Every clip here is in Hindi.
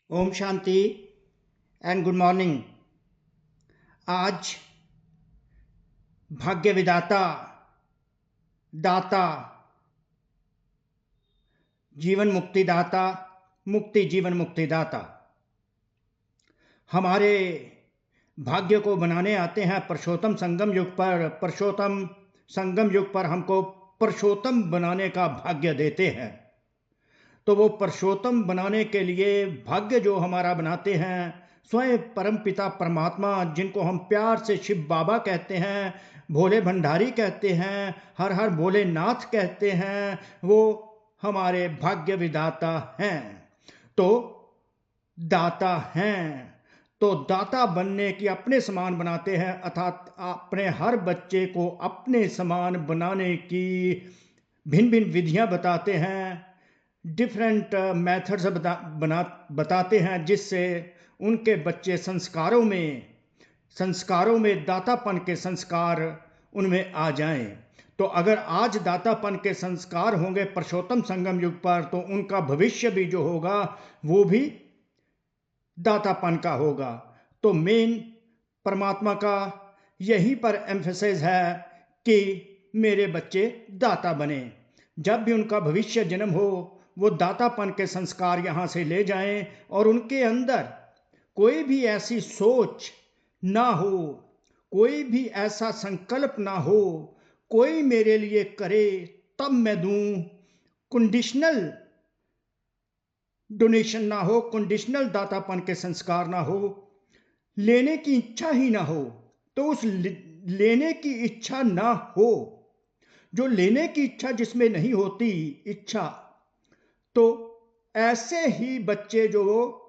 ओम शांति एंड गुड मॉर्निंग। आज भाग्य विधाता, दाता, जीवन मुक्तिदाता, मुक्ति जीवन मुक्तिदाता हमारे भाग्य को बनाने आते हैं पुरुषोत्तम संगम युग पर। पुरुषोत्तम संगम युग पर हमको पुरुषोत्तम बनाने का भाग्य देते हैं। तो वो पुरुषोत्तम बनाने के लिए भाग्य जो हमारा बनाते हैं स्वयं परमपिता परमात्मा, जिनको हम प्यार से शिव बाबा कहते हैं, भोले भंडारी कहते हैं, हर हर भोलेनाथ कहते हैं, वो हमारे भाग्य विधाता हैं। तो दाता हैं, तो दाता बनने की अपने समान बनाते हैं, अर्थात अपने हर बच्चे को अपने समान बनाने की भिन्न भिन्न विधियां बताते हैं, डिफरेंट मेथड्स बताते हैं, जिससे उनके बच्चे संस्कारों में दातापन के संस्कार उनमें आ जाएं। तो अगर आज दातापन के संस्कार होंगे पुरुषोत्तम संगम युग पर, तो उनका भविष्य भी जो होगा वो भी दातापन का होगा। तो मेन परमात्मा का यहीं पर एम्फेसिस है कि मेरे बच्चे दाता बने। जब भी उनका भविष्य जन्म हो, वो दातापन के संस्कार यहाँ से ले जाएं और उनके अंदर कोई भी ऐसी सोच ना हो, कोई भी ऐसा संकल्प ना हो, कोई मेरे लिए करे तब मैं दूं, कंडीशनल डोनेशन ना हो, कंडीशनल दातापन के संस्कार ना हो, लेने की इच्छा ही ना हो। तो उस लेने की इच्छा ना हो, जो लेने की इच्छा जिसमें नहीं होती इच्छा, तो ऐसे ही बच्चे जो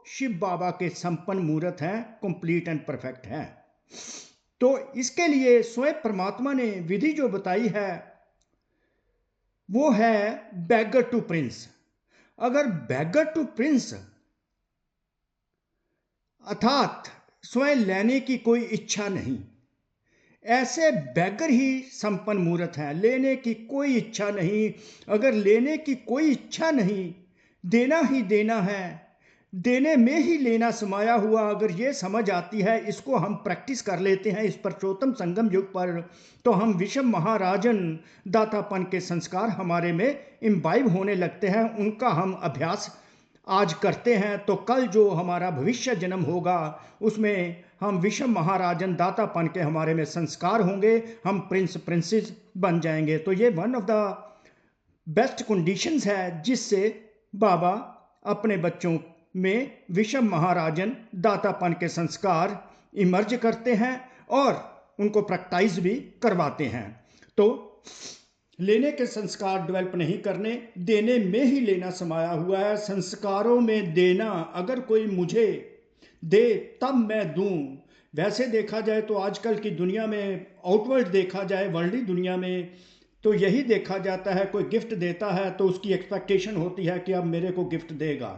शिव बाबा के संपन्न मूर्त हैं, कंप्लीट एंड परफेक्ट हैं। तो इसके लिए स्वयं परमात्मा ने विधि जो बताई है वो है बैगर टू प्रिंस। अगर बैगर टू प्रिंस अर्थात स्वयं लेने की कोई इच्छा नहीं, ऐसे बैगर ही संपन्न मूर्त हैं, लेने की कोई इच्छा नहीं। अगर लेने की कोई इच्छा नहीं, देना ही देना है, देने में ही लेना समाया हुआ, अगर ये समझ आती है, इसको हम प्रैक्टिस कर लेते हैं इस पुरुषोत्तम संगम युग पर, तो हम विषम महाराजन दातापन के संस्कार हमारे में इम्बाइब होने लगते हैं। उनका हम अभ्यास आज करते हैं, तो कल जो हमारा भविष्य जन्म होगा उसमें हम विषम महाराजन दातापन के हमारे में संस्कार होंगे, हम प्रिंस प्रिंसेस बन जाएंगे। तो ये one of the best conditions है जिससे बाबा अपने बच्चों में विषम महाराजन दातापन के संस्कार इमर्ज करते हैं और उनको प्रैक्टाइज भी करवाते हैं। तो लेने के संस्कार डेवलप नहीं करने, देने में ही लेना समाया हुआ है। संस्कारों में देना, अगर कोई मुझे दे तब मैं दूं। वैसे देखा जाए तो आजकल की दुनिया में, आउटवर्ड देखा जाए वर्ल्डी दुनिया में, तो यही देखा जाता है, कोई गिफ्ट देता है तो उसकी एक्सपेक्टेशन होती है कि अब मेरे को गिफ्ट देगा।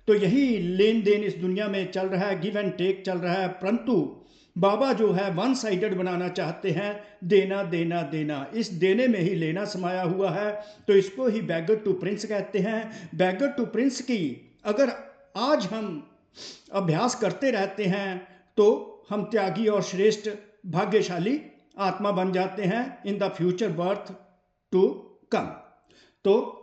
तो यही लेन देन इस दुनिया में चल रहा है, गिव एंड टेक चल रहा है। परंतु बाबा जो है वन साइडेड बनाना चाहते हैं, देना देना देना, इस देने में ही लेना समाया हुआ है। तो इसको ही बैगर टू प्रिंस कहते हैं। बैगर टू प्रिंस की अगर आज हम अभ्यास करते रहते हैं तो हम त्यागी और श्रेष्ठ भाग्यशाली आत्मा बन जाते हैं in the future birth to come. तो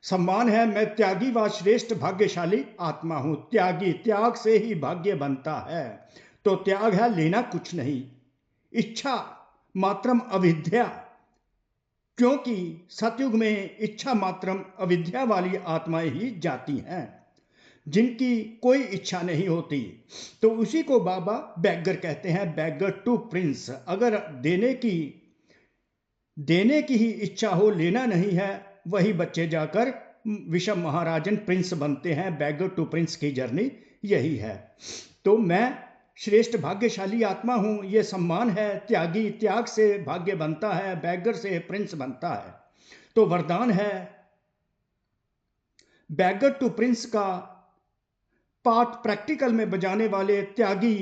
सम्मान है, मैं त्यागी व श्रेष्ठ भाग्यशाली आत्मा हूं। त्यागी, त्याग से ही भाग्य बनता है। तो त्याग है लेना कुछ नहीं, इच्छा मात्रम अविद्या, क्योंकि सतयुग में इच्छा मात्रम अविद्या वाली आत्माएं ही जाती हैं जिनकी कोई इच्छा नहीं होती। तो उसी को बाबा बैगर कहते हैं, बैगर टू प्रिंस। अगर देने की ही इच्छा हो, लेना नहीं है, वही बच्चे जाकर विषम महाराजन प्रिंस बनते हैं। बैगर टू प्रिंस की जर्नी यही है। तो मैं श्रेष्ठ भाग्यशाली आत्मा हूं, यह सम्मान है। त्यागी, त्याग से भाग्य बनता है, बैगर से प्रिंस बनता है। तो वरदान है बैगर टू प्रिंस का पाठ प्रैक्टिकल में बजाने वाले त्यागी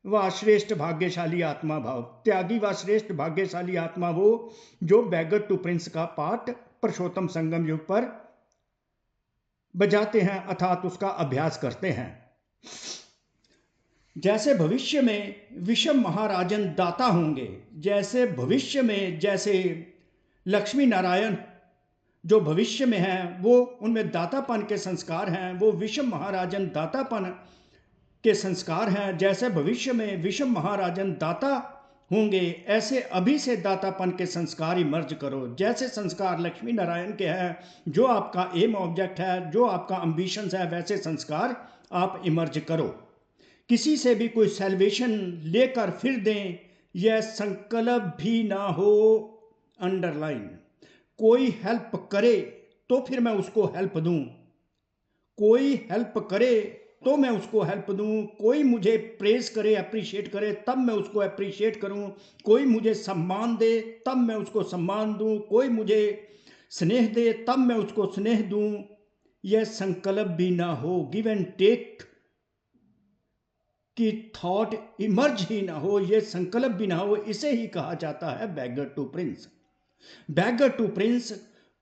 व श्रेष्ठ भाग्यशाली आत्मा भाव। त्यागी व श्रेष्ठ भाग्यशाली आत्मा वो जो बैगर टू प्रिंस का पाठ पुरुषोत्तम संगम युग पर बजाते हैं अर्थात उसका अभ्यास करते हैं। जैसे भविष्य में विषम महाराजन दाता होंगे, जैसे भविष्य में जैसे लक्ष्मी नारायण जो भविष्य में हैं वो उनमें दातापन के संस्कार हैं, वो विषम महाराजन दातापन के संस्कार हैं। जैसे भविष्य में विषम महाराजन दाता होंगे, ऐसे अभी से दातापन के संस्कार इमर्ज करो। जैसे संस्कार लक्ष्मी नारायण के हैं, जो आपका एम ऑब्जेक्ट है, जो आपका एम्बिशंस है, वैसे संस्कार आप इमर्ज करो। किसी से भी कोई सेल्वेशन लेकर फिर दें, यह संकल्प भी ना हो। अंडरलाइन, कोई हेल्प करे तो फिर मैं उसको हेल्प दूं, कोई हेल्प करे तो मैं उसको हेल्प दूं, कोई मुझे प्रेज करे, अप्रिशिएट करे, तब मैं उसको अप्रिशिएट करूं, कोई मुझे सम्मान दे तब मैं उसको सम्मान दूं, कोई मुझे स्नेह दे तब मैं उसको स्नेह दूं। यह संकल्प भी ना हो, गिव एंड टेक की थॉट इमर्ज ही ना हो, यह संकल्प भी ना हो, इसे ही कहा जाता है beggar to prince. Beggar to prince,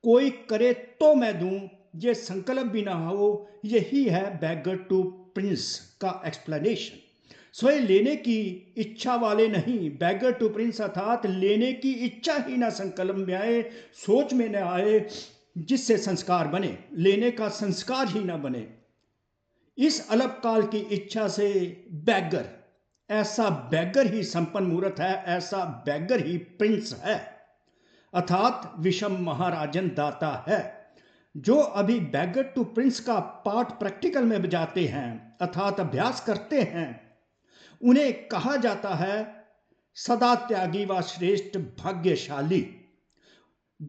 कोई करे तो मैं दूं, ये संकल्प भी ना हो, यही है बैगर टू प्रिंस का एक्सप्लेनेशन। स्वयं लेने की इच्छा वाले नहीं, बैगर टू प्रिंस अर्थात लेने की इच्छा ही ना संकल्प में आए, सोच में न आए, जिससे संस्कार बने, लेने का संस्कार ही ना बने। इस अलपकाल की इच्छा से बैगर, ऐसा बैगर ही संपन्न मूर्त है, ऐसा बैगर ही प्रिंस है, अर्थात विषम महाराजन दाता है। जो अभी बैगर टू प्रिंस का पार्ट प्रैक्टिकल में बजाते हैं अर्थात अभ्यास करते हैं, उन्हें कहा जाता है सदा त्यागी व श्रेष्ठ भाग्यशाली।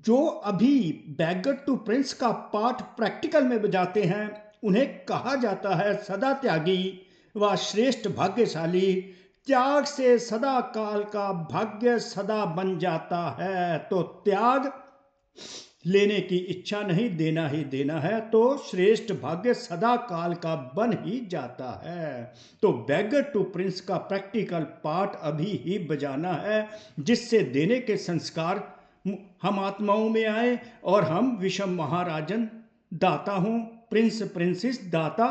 जो अभी बैगर टू प्रिंस का पार्ट प्रैक्टिकल में बजाते हैं, उन्हें कहा जाता है सदा त्यागी व श्रेष्ठ भाग्यशाली। त्याग से सदा काल का भाग्य सदा बन जाता है। तो त्याग, लेने की इच्छा नहीं, देना ही देना है, तो श्रेष्ठ भाग्य सदा काल का बन ही जाता है। तो बैगर टू प्रिंस का प्रैक्टिकल पार्ट अभी ही बजाना है, जिससे देने के संस्कार हम आत्माओं में आए और हम विषम महाराजन दाता हों, प्रिंस प्रिंसेस दाता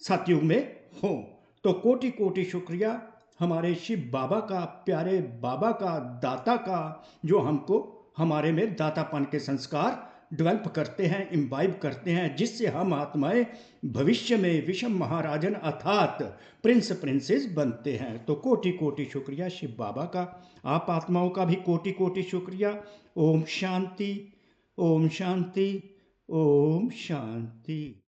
सतयुग में हों। तो कोटि कोटि शुक्रिया हमारे शिव बाबा का, प्यारे बाबा का, दाता का, जो हमको हमारे में दातापन के संस्कार डेवलप करते हैं, इम्बाइब करते हैं, जिससे हम आत्माएं भविष्य में विषम महाराजन अर्थात प्रिंस प्रिंसेस बनते हैं। तो कोटि कोटि शुक्रिया शिव बाबा का, आप आत्माओं का भी कोटि कोटि शुक्रिया। ओम शांति, ओम शांति, ओम शांति।